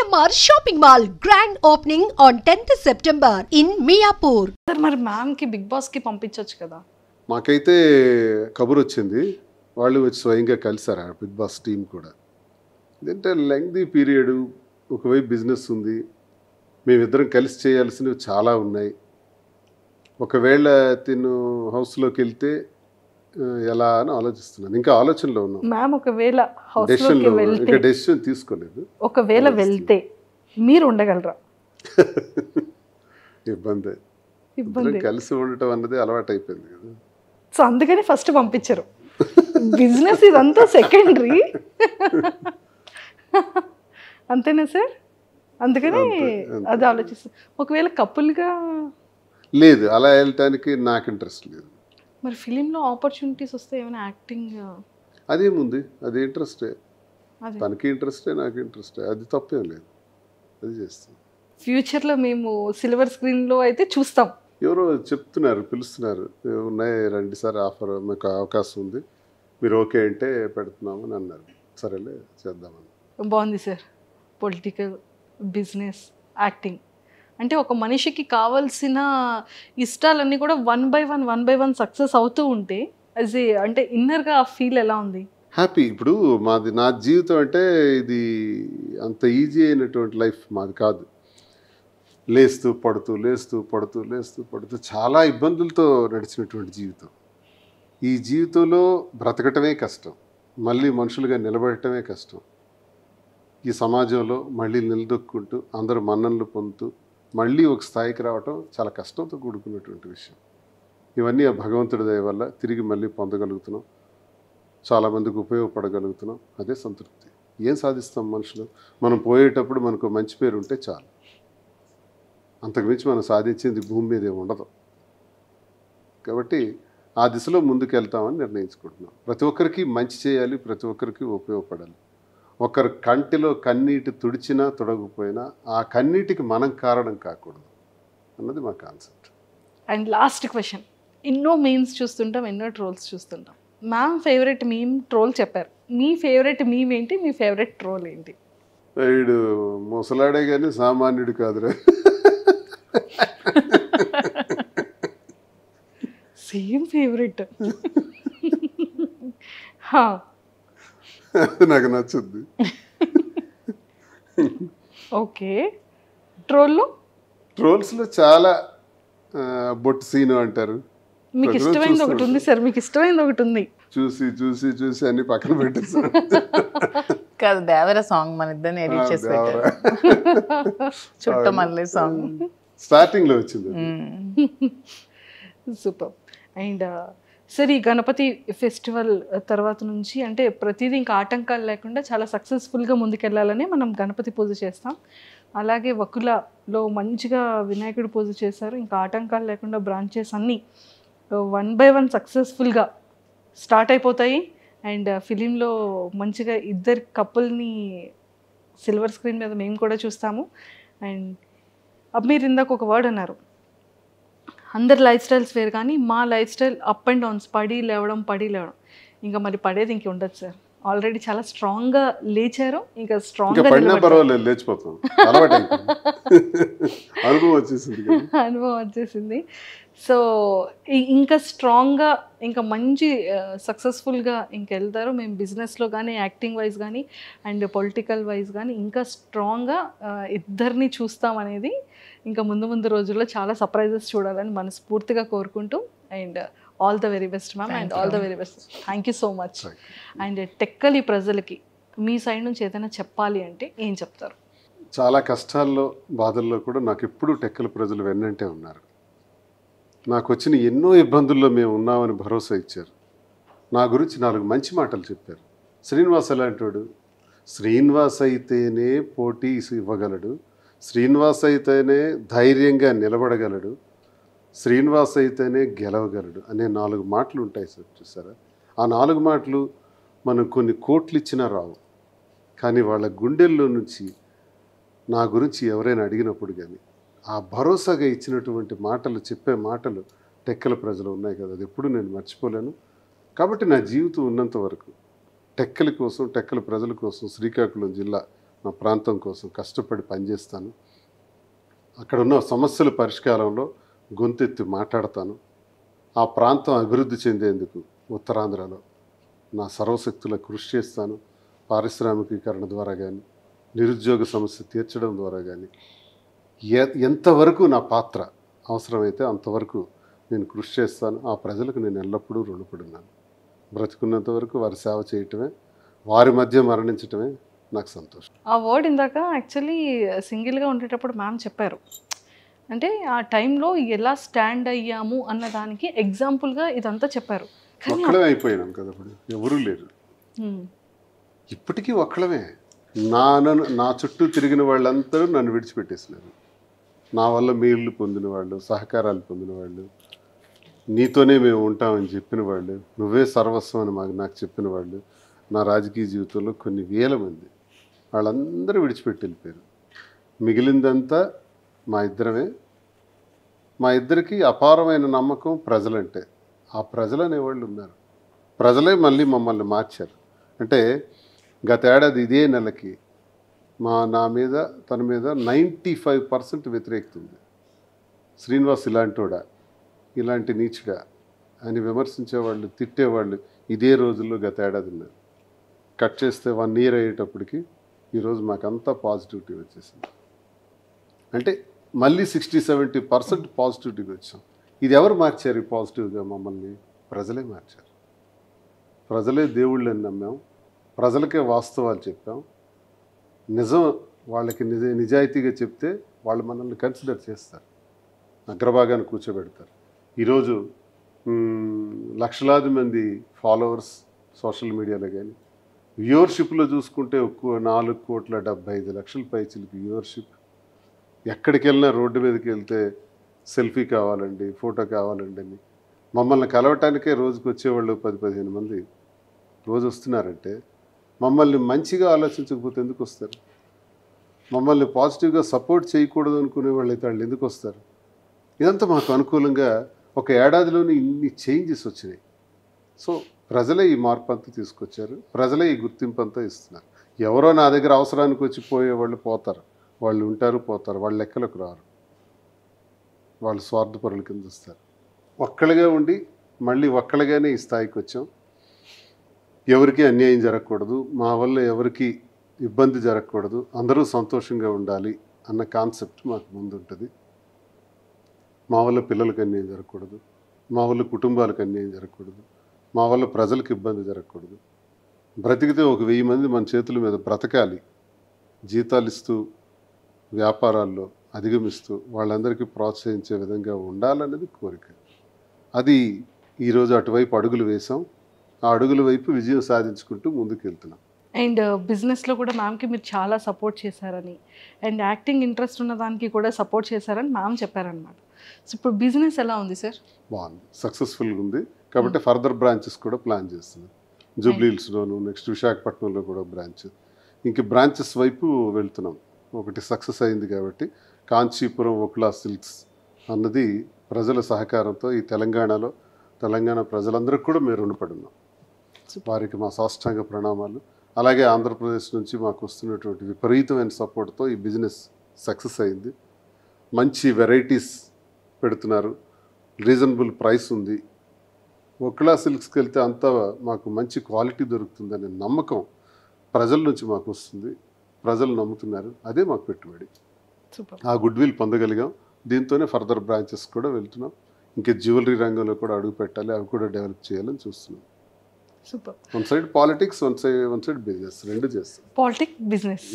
EMR Shopping Mall grand opening on 10th September in Miapur. Sir మరి ma'am కి big boss కి పంపించొచ్చు కదా. మాకైతే కబురు వచ్చింది, వాళ్ళు వచ్చి స్వయంగా కలిసారు ఆ బిగ్ బాస్ టీం కూడా. ఇదంటే లెంగ్దీ పీరియడ్, ఒకవైపు బిజినెస్ ఉంది, మేమిద్దరం కలిసి చేయాల్సినవి చాలా ఉన్నాయి. ఒకవేళ తిను హౌస్లోకి వెళ్తే ఎలా అని ఆలోచిస్తున్నాను. ఇంకా ఆలోచనలో ఉన్నాం. మ్యామ్ ఒకవేళ హౌస్లోకి వెళ్తే, ఇంకా డెసిషన్ తీసుకోలేదు. ఒకవేళ వెళ్తే మీరు ఉండగలరా? ఇబ్బంది. కలిసి ఉండటం అన్నది అలవాటు అయిపోయింది కదా. సో అందుకని ఫస్ట్ పంపించరు. బిజినెస్ ఇదంతా సెకండరీ. అంతేనా సార్? అందుకని అది ఆలోచిస్తాను. ఒకవేళ కపుల్గా లేదు, అలా వెళ్ళటానికి నాకు ఇంట్రెస్ట్ లేదు. మరి ఫిలింలో ఆపర్చునిటీస్ వస్తే ఏమైనా యాక్టింగ్ అదేముంది, అది ఇంట్రెస్టే. తనకి ఇంట్రెస్టే, నాకు ఇంట్రెస్టే, అది తప్పేం లేదు, అది చేస్తాం. ఫ్యూచర్లో మేము సిల్వర్ స్క్రీన్లో అయితే చూస్తాం. ఎవరో చెప్తున్నారు, పిలుస్తున్నారు, ఉన్నాయి రండి సార్, ఆఫర్ మీకు అవకాశం ఉంది, మీరు ఓకే అంటే పెడుతున్నామని అన్నారు. సరేలే చేద్దామని. బాగుంది సార్. పొలిటికల్, బిజినెస్, యాక్టింగ్ అంటే ఒక మనిషికి కావాల్సిన ఇష్టాలన్నీ కూడా వన్ బై వన్ సక్సెస్ అవుతూ ఉంటే అంటే ఇన్నర్గా ఆ ఫీల్ ఎలా ఉంది? హ్యాపీ. ఇప్పుడు మాది, నా జీవితం అంటే ఇది అంత ఈజీ అయినటువంటి లైఫ్ మాది కాదు. లేస్తూ పడుతూ లేస్తూ పడుతూ లేస్తూ పడుతూ చాలా ఇబ్బందులతో నడిచినటువంటి జీవితం. ఈ జీవితంలో బ్రతకటమే కష్టం, మళ్ళీ మనుషులుగా నిలబడటమే కష్టం. ఈ సమాజంలో మళ్ళీ నిలదొక్కుంటూ అందరూ మన్ననలు పొందుతూ మళ్ళీ ఒక స్థాయికి రావటం చాలా కష్టంతో కూడుకున్నటువంటి విషయం. ఇవన్నీ ఆ భగవంతుడి దయ వల్ల తిరిగి మళ్ళీ పొందగలుగుతున్నాం, చాలామందికి ఉపయోగపడగలుగుతున్నాం, అదే సంతృప్తి. ఏం సాధిస్తాం మనుషులు? మనం పోయేటప్పుడు మనకు మంచి పేరు ఉంటే చాలు, అంతకుమించి మనం సాధించింది భూమి మీద ఏమి ఉండదు. కాబట్టి ఆ దిశలో ముందుకు వెళ్తామని నిర్ణయించుకుంటున్నాం. ప్రతి ఒక్కరికి మంచి చేయాలి, ప్రతి ఒక్కరికి ఉపయోగపడాలి. ఒకరు కంటిలో కన్నీటి తుడిచినా తుడగపోయినా ఆ కన్నీటికి మనం కారణం కాకూడదు అన్నది మా కాన్సెప్ట్. అండ్ లాస్ట్ క్వశ్చన్, ఎన్నో మీమ్స్ చూస్తుంటాం, ఎన్నో ట్రోల్స్ చూస్తుంటాం. మ్యామ్ ఫేవరెట్ మీమ్ ట్రోల్ చెప్పారు, మీ ఫేవరెట్ మీమ్ ఏంటి, మీ ఫేవరెట్ ట్రోల్ ఏంటి? వీడు ముసలాడే కానీ సామాన్యుడు కాదురా. Same favourite. నాకు నచ్చుద్ది. ఓకే. ట్రోల్స్లో చాలా బొట్టు సీను అంటారు. మీకు ఇష్టమైనది ఒకటి ఉంది సార్, మీకు ఇష్టమైనది ఒకటి ఉంది. చూసి చూసి చూసి అన్ని పక్కన పెట్టేసారు. కాదు, దేవర సాంగ్ మన ఇద్దరిని ఎడిట్ చేసి పెట్టారు. చుట్టమల్లి సాంగ్ స్టార్టింగ్లో వచ్చింది. సూపర్. అండ్ సార్, ఈ గణపతి ఫెస్టివల్ తర్వాత నుంచి అంటే ప్రతిదీ ఇంకా ఆటంకాలు లేకుండా చాలా సక్సెస్ఫుల్గా ముందుకెళ్ళాలని మనం గణపతి పూజ చేస్తాం. అలాగే వకులలో మంచిగా వినాయకుడు పూజ చేశారు. ఇంకా ఆటంకాలు లేకుండా బ్రాంచెస్ అన్నీ వన్ బై వన్ సక్సెస్ఫుల్గా స్టార్ట్ అయిపోతాయి. అండ్ ఫిలింలో మంచిగా ఇద్దరు కపుల్ని సిల్వర్ స్క్రీన్ మీద మేము కూడా చూస్తాము. అండ్ మీరు ఇందాక ఒక వర్డ్ అన్నారు, అందరి లైఫ్ స్టైల్స్ వేరు కానీ మా life style up and downs, పడి లేవడం. ఇంకా మరి పడేది ఇంక ఉండదు సార్. ఆల్రెడీ చాలా స్ట్రాంగ్గా లేచారు, ఇంకా స్ట్రాంగ్గా లేచిపోతాం. అనుభవం వచ్చేసింది. సో ఇంకా స్ట్రాంగ్గా, ఇంకా మంచి సక్సెస్ఫుల్గా ఇంకా వెళ్తారు. మేము బిజినెస్లో కానీ, యాక్టింగ్ వైజ్ కానీ, అండ్ పొలిటికల్ వైజ్ కానీ ఇంకా స్ట్రాంగ్గా ఇద్దరిని చూస్తామనేది ఇంకా ముందు రోజుల్లో చాలా సర్ప్రైజెస్ చూడాలని మనస్ఫూర్తిగా కోరుకుంటూ, and all the very best ma'am, and all the very best. Thank you so much. And Tekkali ప్రజలకి మీ సైడ్ నుంచి ఏదైనా చెప్పాలి అంటే ఏం చెప్తారు? చాలా కష్టాల్లో, బాధల్లో కూడా నాకు ఎప్పుడూ టెక్కలి ప్రజలు వెన్నంటే ఉన్నారు. నాకు వచ్చిన ఎన్నో ఇబ్బందుల్లో మేము ఉన్నామని భరోసా ఇచ్చారు. నా గురించి 4 మంచి మాటలు చెప్పారు. శ్రీనివాస్ ఎలాంటి వాడు? శ్రీనివాస్ అయితేనే పోటీ ఇవ్వగలడు, శ్రీనివాస్ అయితేనే ధైర్యంగా నిలబడగలడు, శ్రీనివాస్ అయితేనే గెలవగలడు అనే 4 మాటలు ఉంటాయి సార్. చూసారా, ఆ 4 మాటలు మనం కొన్ని కోట్లు ఇచ్చినా రావు. కానీ వాళ్ళ గుండెల్లో నుంచి నా గురించి ఎవరైనా అడిగినప్పుడు కానీ ఆ భరోసాగా ఇచ్చినటువంటి మాటలు, చెప్పే మాటలు టెక్కల ప్రజలు ఉన్నాయి కదా, అది ఎప్పుడు నేను మర్చిపోలేను. కాబట్టి నా జీవితం ఉన్నంత వరకు టెక్కల కోసం, టెక్కల ప్రజల కోసం శ్రీకాకుళం జిల్లా నా ప్రాంతం కోసం కష్టపడి పనిచేస్తాను. అక్కడ ఉన్న సమస్యల పరిష్కారంలో గొంతెత్తి మాట్లాడతాను. ఆ ప్రాంతం అభివృద్ధి చెందేందుకు ఉత్తరాంధ్రలో నా సర్వశక్తుల కృషి చేస్తాను. పారిశ్రామికీకరణ ద్వారా కానీ, నిరుద్యోగ సమస్య తీర్చడం ద్వారా కానీ ఎంతవరకు నా పాత్ర అవసరమైతే అంతవరకు నేను కృషి చేస్తాను. ఆ ప్రజలకు నేను ఎల్లప్పుడూ రుణపడి ఉన్నాను. బ్రతికున్నంత వరకు వారి సేవ చేయటమే, వారి మధ్య మరణించటమే నాకు సంతోషం. ఆ వర్డ్ ఇందాక యాక్చువల్లీ సింగిల్గా ఉండేటప్పుడు మ్యామ్ చెప్పారు. అంటే ఆ టైంలో ఎలా స్టాండ్ అయ్యాము అన్న దానికి ఎగ్జాంపుల్గా ఇదంతా చెప్పారు. ఒక్కడే అయిపోయినాం కదా, ఇప్పుడు ఎవరూ లేరు. ఇప్పటికీ ఒక్కడమే. నా చుట్టూ తిరిగిన వాళ్ళందరూ నన్ను విడిచిపెట్టేసినారు. నా వల్ల మేళ్ళు పొందిన వాళ్ళు, సహకారాలు పొందిన వాళ్ళు, నీతోనే మేము ఉంటామని చెప్పిన వాళ్ళు, నువ్వే సర్వస్వం అని నాకు చెప్పిన వాళ్ళు, నా రాజకీయ జీవితంలో కొన్ని వేల మంది, వాళ్ళందరూ విడిచిపెట్టి వెళ్ళిపోయారు. మిగిలిందంతా మా ఇద్దరమే. మా ఇద్దరికి అపారమైన నమ్మకం ప్రజలంటే. ఆ ప్రజలు అనేవాళ్ళు ఉన్నారు. ప్రజలే మళ్ళీ మమ్మల్ని మార్చారు. అంటే గత ఏడాది ఇదే నెలకి నా మీద తన మీద 95% వ్యతిరేకత ఉంది. శ్రీనివాస్ ఇలాంటోడా, ఇలాంటి నీచుడా అని విమర్శించేవాళ్ళు, తిట్టేవాళ్ళు ఇదే రోజుల్లో గత ఏడాది ఉన్నారు. కట్ చేస్తే 1 year అయ్యేటప్పటికి ఈరోజు మాకంతా పాజిటివిటీ వచ్చేసింది. అంటే మళ్ళీ 60-70% పాజిటివిటీగా వచ్చాం. ఇది ఎవరు మార్చారు? పాజిటివ్గా మమ్మల్ని ప్రజలే మార్చారు. ప్రజలే దేవుళ్ళని నమ్మాం. ప్రజలకే వాస్తవాలు చెప్పాం. నిజం వాళ్ళకి నిజాయితీగా చెప్తే వాళ్ళు మనల్ని కన్సిడర్ చేస్తారు, అగ్రభాగాన్ని కూర్చోబెడతారు. ఈరోజు లక్షలాది మంది ఫాలోవర్స్ సోషల్ మీడియాలో కానీ, వ్యూవర్షిప్లో చూసుకుంటే 4,75,00,000 పైచిలకి వ్యూవర్షిప్. ఎక్కడికి వెళ్ళినా రోడ్డు మీదకి వెళ్తే సెల్ఫీ కావాలండి, ఫోటో కావాలండి అని మమ్మల్ని కలవటానికే రోజుకు వచ్చేవాళ్ళు 10-15 మంది రోజు వస్తున్నారంటే, మమ్మల్ని మంచిగా ఆలోచించకపోతే ఎందుకు వస్తారు? మమ్మల్ని పాజిటివ్గా సపోర్ట్ చేయకూడదు అనుకునే వాళ్ళు అయితే వాళ్ళు ఎందుకు వస్తారు? ఇదంతా మాకు అనుకూలంగా ఒక ఏడాదిలోనే ఇన్ని చేంజెస్ వచ్చినాయి. సో ప్రజలే ఈ మార్పు అంతా తీసుకొచ్చారు. ప్రజలే ఈ గుర్తింపు అంతా ఇస్తున్నారు. ఎవరో నా దగ్గర అవసరానికి వచ్చి పోయేవాళ్ళు పోతారు, వాళ్ళు ఉంటారు పోతారు, వాళ్ళ లెక్కలకు రారు, వాళ్ళు స్వార్థపరుల కింద వస్తారు. ఒక్కళ్ళగా ఉండి మళ్ళీ ఒక్కళ్ళగానే ఈ స్థాయికి వచ్చాం. ఎవరికి అన్యాయం జరగకూడదు, మా వల్ల ఎవరికి ఇబ్బంది జరగకూడదు, అందరూ సంతోషంగా ఉండాలి అన్న కాన్సెప్ట్ మాకు ముందుంటుంది. మా వల్ల పిల్లలకు అన్యాయం జరగకూడదు, మా వల్ల కుటుంబాలకు అన్యాయం జరగకూడదు, మా వల్ల ప్రజలకు ఇబ్బంది జరగకూడదు. బ్రతికితే 1,000 మంది మన చేతుల మీద బ్రతకాలి, జీతాలు ఇస్తూ వ్యాపారాల్లో అధిగమిస్తూ వాళ్ళందరికీ ప్రోత్సహించే విధంగా ఉండాలనేది కోరిక. అది ఈరోజు అటువైపు అడుగులు వేసాం. ఆ అడుగుల వైపు విజయం సాధించుకుంటూ ముందుకు వెళ్తున్నాం. అండ్ బిజినెస్లో కూడా మ్యామ్కి మీరు చాలా సపోర్ట్ చేశారని, అండ్ యాక్టింగ్ ఇంట్రెస్ట్ ఉన్న దానికి కూడా సపోర్ట్ చేశారని మ్యామ్ చెప్పారనమాట. సో ఇప్పుడు బిజినెస్ ఎలా ఉంది సార్? బాగుంది, సక్సెస్ఫుల్గా ఉంది. కాబట్టి ఫర్దర్ బ్రాంచెస్ కూడా ప్లాన్ చేస్తున్నాం. జూబ్లీహిల్స్లోను, నెక్స్ట్ విశాఖపట్నంలో కూడా బ్రాంచ్, ఇంక బ్రాంచెస్ వైపు వెళ్తున్నాం. ఒకటి సక్సెస్ అయింది కాబట్టి కాంచీపురం వకులా సిల్క్స్ అన్నది ప్రజల సహకారంతో ఈ తెలంగాణ ప్రజలందరికీ కూడా మేము రుణపడి ఉన్నాం. వారికి మా సాష్టాంగ ప్రణామాలు. అలాగే ఆంధ్రప్రదేశ్ నుంచి మాకు వస్తున్నటువంటి విపరీతమైన సపోర్ట్తో ఈ బిజినెస్ సక్సెస్ అయింది. మంచి వెరైటీస్ పెడుతున్నారు, రీజనబుల్ ప్రైస్ ఉంది. వకులా సిల్క్స్కి వెళ్తే అంతా మాకు మంచి క్వాలిటీ దొరుకుతుందనే నమ్మకం ప్రజల నుంచి మాకు వస్తుంది. ప్రజలు నమ్ముతున్నారు, అదే మాకు పెట్టుబడి. ఆ గుడ్ విల్ పొందగలిగాం. దీంతోనే ఫర్దర్ బ్రాంచెస్ కూడా వెళ్తున్నాం. ఇంకా జ్యువెలరీ రంగంలో కూడా అడుగు పెట్టాలి, అవి కూడా డెవలప్ చేయాలని చూస్తున్నాం. Super. One side politics, one side business, రెండు చేస్తాం. Politics, business